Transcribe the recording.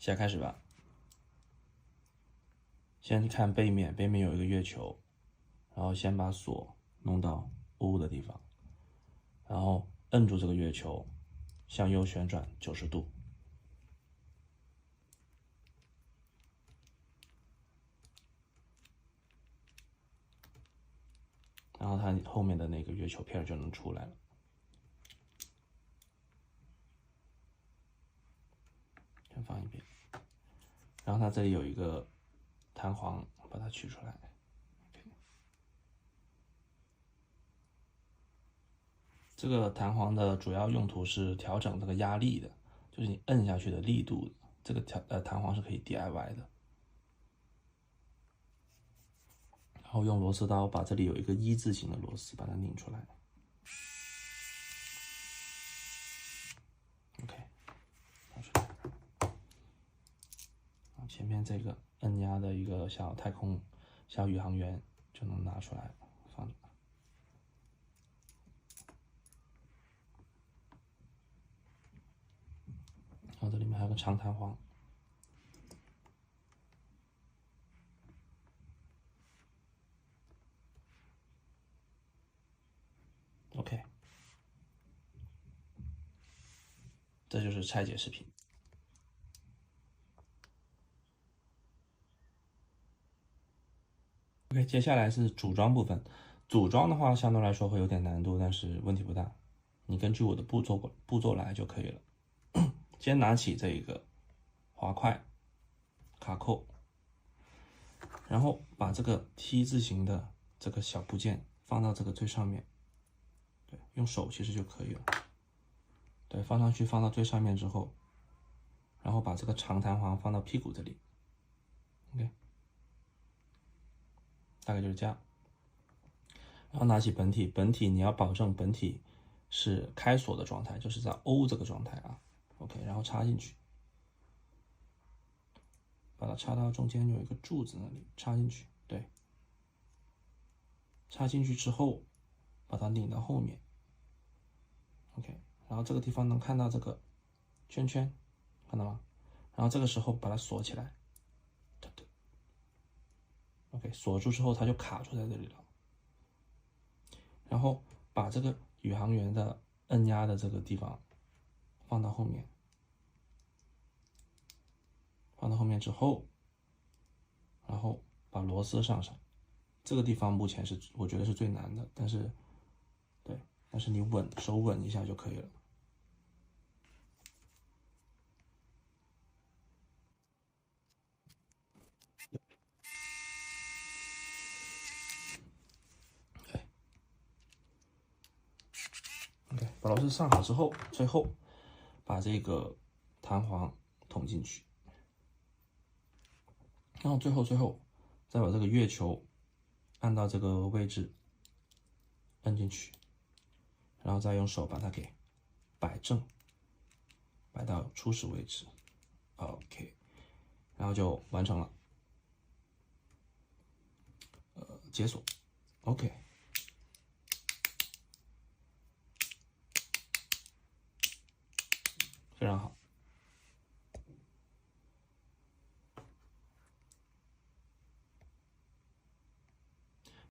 现在开始吧。先看背面，背面有一个月球，然后先把锁弄到 O 的地方，然后摁住这个月球，向右旋转90度。然后它后面的那个月球片就能出来了。先放一边，然后它这里有一个弹簧，把它取出来。这个弹簧的主要用途是调整这个压力的，就是你摁下去的力度。这个弹簧是可以 DIY 的。然后用螺丝刀把这里有一个一字形的螺丝把它拧出来。OK， 拿出来。前面这个摁压的一个小太空小宇航员就能拿出来放着。然后这里面还有个长弹簧。OK， 这就是拆解视频。OK， 接下来是组装部分。组装的话，相对来说会有点难度，但是问题不大。你根据我的步骤来就可以了。先拿起这一个滑块卡扣，然后把这个 T 字形的这个小部件放到这个最上面。对，用手其实就可以了。对，放上去，放到最上面之后，然后把这个长弹簧放到屁股这里。OK。大概就是这样。然后拿起本体，本体你要保证本体是开锁的状态，就是在 O 这个状态啊。OK， 然后插进去，把它插到中间有一个柱子那里，插进去。对，插进去之后，把它拧到后面。OK， 然后这个地方能看到这个圈圈，看到吗？然后这个时候把它锁起来。OK， 锁住之后它就卡住在这里了。然后把这个宇航员的摁压的这个地方放到后面，放到后面之后，然后把螺丝上上。这个地方目前是我觉得是最难的，但是你手稳一下就可以了。OK， 把螺丝上好之后，最后把这个弹簧捅进去，然后最后再把这个月球按到这个位置，摁进去，然后再用手把它给摆正，摆到初始位置。OK， 然后就完成了。解锁。OK， 非常好。